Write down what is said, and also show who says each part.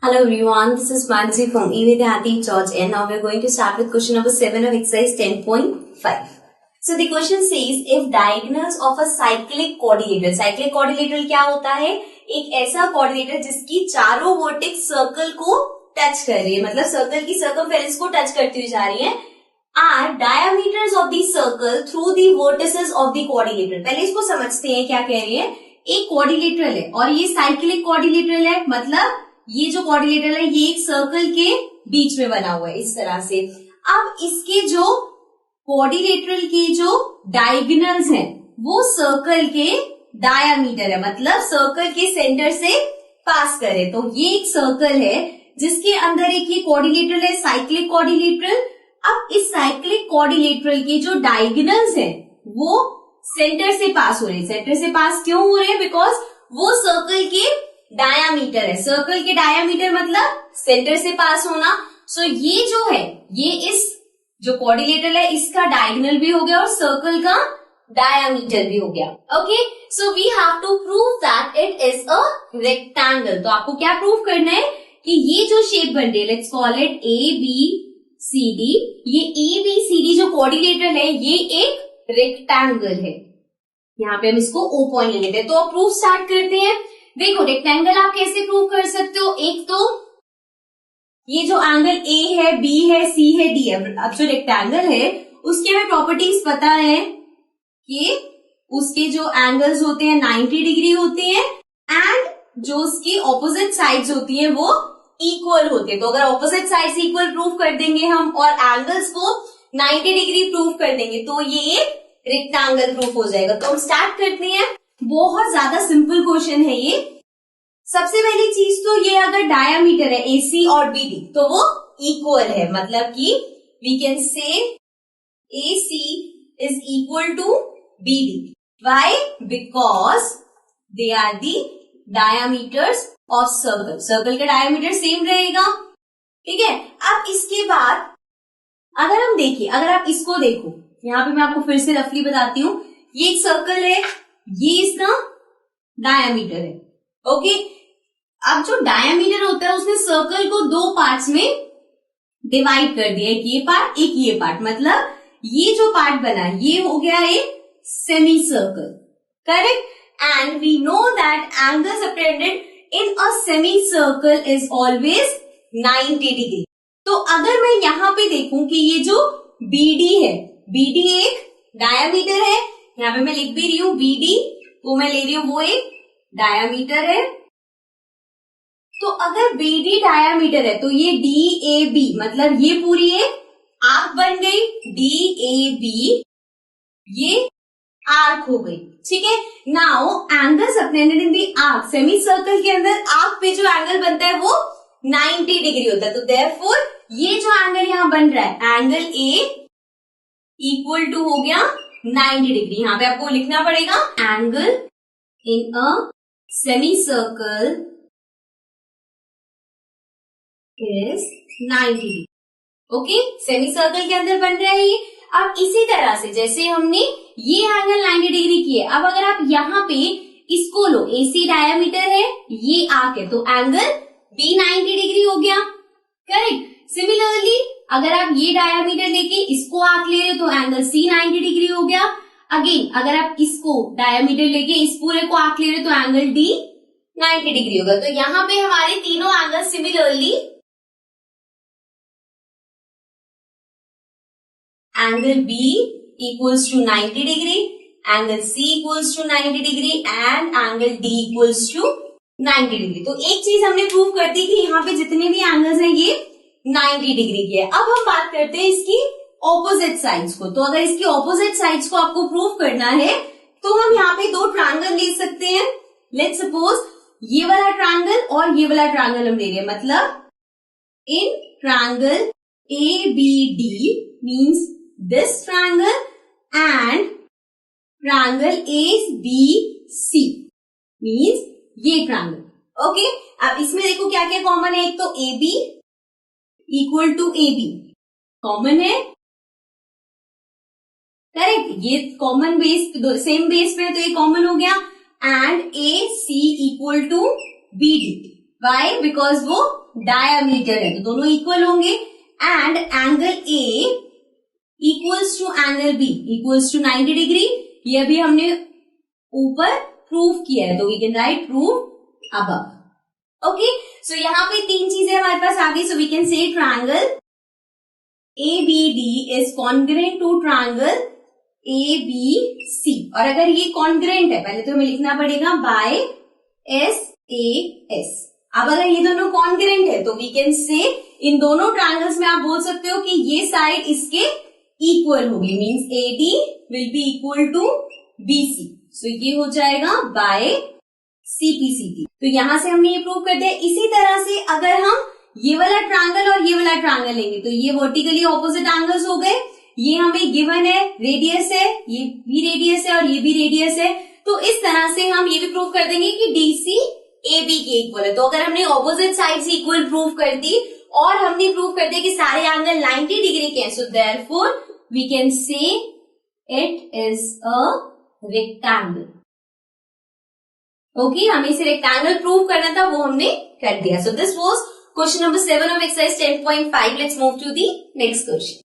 Speaker 1: Hello everyone, this is Mansi from eVidyarthi George and now we are going to start with question number 7 of exercise 10.5. So the question says if diagonals of a cyclic quadrilateral क्या होता है? एक ऐसा quadrilateral जिसकी चारों vertex circle को touch कर रही है, मतलब सर्कल की सर्कमफेरेंस को टच करती हुई जा रही है, are diameters of the circle through the vertices of the quadrilateral. पहले इसको समझते हैं क्या कह रही है. एक क्वाड्रिलेटरल है और ये साइक्लिक क्वाड्रिलेटरल है, मतलब ये जो क्वाड्रिलेटरल है ये एक सर्कल के बीच में बना हुआ है इस तरह से. अब इसके जो क्वाड्रिलेटरल के जो डायगोनल्स हैं वो सर्कल के डायामीटर है, मतलब सर्कल के सेंटर से पास करे. तो ये एक सर्कल है जिसके अंदर एक ये क्वाड्रिलेटरल है, साइक्लिक क्वाड्रिलेटरल. अब इस साइक्लिक क्वाड्रिलेटरल के जो डायगोनल्स हैं वो सेंटर से पास हो रहे हैं. सेंटर से पास क्यों हो रहे हैं? बिकॉज वो सर्कल के डायामीटर है. सर्कल के डायामीटर मतलब सेंटर से पास होना. सो ये जो है ये इस जो क्वाड्रिलेटरल है इसका डायगोनल भी हो गया और सर्कल का डायामीटर भी हो गया. Okay, so we have to prove that it is a rectangle. तो आपको क्या प्रूव करना है कि ये जो शेप बन रही है, let's call it A B C D, ये ए बी सी डी जो क्वाड्रिलेटरल है ये एक रेक्टेंगल है. यहाँ पे हम इसको O पॉइंट ले लेते हैं. तो अब प्रूफ स्टार्ट करते हैं. देखो रेक्टेंगल आप कैसे प्रूव कर सकते हो? एक तो ये जो एंगल A है, B है, C है, D है. अब जो रेक्टेंगल है उसके हमें प्रॉपर्टीज पता है कि उसके जो एंगल्स होते हैं 90 डिग्री होते हैं एंड जो उसकी ऑपोजिट साइड्स होती हैं वो इक्वल होते हैं. तो अगर ऑपोजिट साइड्स इक्वल प्रूव कर देंगे हम और एंगल्स को 90 डिग्री प्रूव कर देंगे तो ये एक रेक्टेंगल प्रूफ हो जाएगा. तो हम स्टार्ट करते हैं. बहुत ज्यादा सिंपल क्वेश्चन है ये. सबसे पहली चीज तो ये अगर डायामीटर है AC और BD तो वो इक्वल है, मतलब कि we can say AC is equal to BD. Why? Because they are the diameters of circle. Circle का डायामीटर सेम रहेगा. ठीक है. अब इसके बाद अगर हम देखिए, अगर आप इसको देखो, यहाँ पे मैं आपको फिर से रफली बताती हूँ. ये एक सर्कल है, ये इसका डायामीटर है. ओके, अब जो डायामीटर होता है उसने सर्कल को दो पार्ट्स में डिवाइड कर दिया. एक ये पार्ट, एक ये पार्ट. मतलब ये जो पार्ट बना ये हो गया एक semi circle. Correct. And we know that angle subtended in a semi circle is always 90 degree. तो अगर मैं यहाँ पे देखूं कि ये जो BD है, BD एक डायामीटर है, यहाँ पे मैं लिख भी रही हूँ BD, तो मैं ले रही हूँ वो एक डायामीटर है. तो अगर BD डायामीटर है तो ये DAB, मतलब ये पूरी एक आर्क बन गई. DAB ये आर्क हो गई. ठीक है. नाउ एंगल सबटेंडेड इन दी आर्क, सेमी सर्कल के अंदर आर्क पे जो एंगल बनता है वो 90 डिग्री होता है. तो देयरफॉर ये जो एंगल यहां बन रहा है, एंगल A इक्वल टू हो गया 90 डिग्री. यहां पे आपको लिखना पड़ेगा angle in a semi circle is 90 degree. Okay, semi circle के अंदर बन रहा है ये. अब इसी तरह से जैसे हमने ये एंगल 90 डिग्री की है, अब अगर आप यहाँ पे इसको लो, AC डायामीटर है, ये आर्क है, तो एंगल B 90 डिग्री हो गया. करेक्ट. सिमिलरली अगर आप ये डायामीटर लेके इसको आर्क ले रहे हो तो एंगल C 90 डिग्री हो गया. अगेन अगर आप इसको डायामीटर लेके इस पूरे को आर्क ले रहे हो तो एंगल D 90 डिग्री होगा. तो यहाँ पे हमारे तीनों angle similarly angle B equals to 90 degree, angle C equals to 90 degree and angle D equals to 90 degree. तो एक चीज हमने प्रूव कर दी कि यहाँ पे जितने भी एंगल्स हैं ये 90 डिग्री के है. अब हम बात करते हैं इसकी ऑपोजिट साइड्स को. तो अगर इसकी ऑपोजिट साइड्स को आपको प्रूव करना है तो हम यहाँ पे दो ट्रायंगल ले सकते हैं. लेट्स सपोज ये वाला ट्रायंगल और ये वाला ट्रायंगल हम ले रहे हैं, मतलब in triangle ABD means this triangle and triangle ABC means ये triangle. ओके, अब इसमें देखो क्या क्या कॉमन है. एक तो AB equal to AB common है. करेक्ट. ये कॉमन बेस, सेम बेस पे है तो ये कॉमन हो गया. And AC equal to BD, why? Because वो डायमीटर है, तो दोनों इक्वल होंगे. And angle A equals to angle B equals to 90 degree. ये भी हमने ऊपर प्रूव किया है, तो we can write prove above. Okay, so यहाँ पे तीन चीजें हमारे पास आ गई. सो we can say triangle ABD is congruent to triangle ABC. और अगर ये कॉन्ग्रुएंट है, पहले तो हमें लिखना पड़ेगा बाय SAS. अब अगर ये दोनों कॉन्ग्रुएंट है तो वी कैन से इन दोनों ट्रायंगल्स में आप बोल सकते हो कि ये साइड इसके इक्वल होगी. Means AD will be equal to BC. So ये हो जाएगा बाय CPCT. तो यहां से हमने ये प्रूव कर दिया. इसी तरह से अगर हम ये वाला ट्रायंगल और ये वाला ट्रायंगल लेंगे तो ये वर्टिकली ऑपोजिट एंगल्स हो गए. ये हमें गिवन है, रेडियस है, ये भी रेडियस है और ये भी रेडियस है. तो इस तरह से हम ये भी प्रूव कर देंगे कि DC AB के इक्वल है. तो अगर हमने ऑपोजिट साइड्स इक्वल प्रूव कर दी और हमने प्रूव कर दिया कि सारे एंगल 90 डिग्री के हैं, so therefore we can say it is a rectangle. Okay, हमें इसे रेक्टेंगल प्रूव करना था, वो हमने कर दिया. So this was question number 7 of exercise 10.5. Let's move to the next question.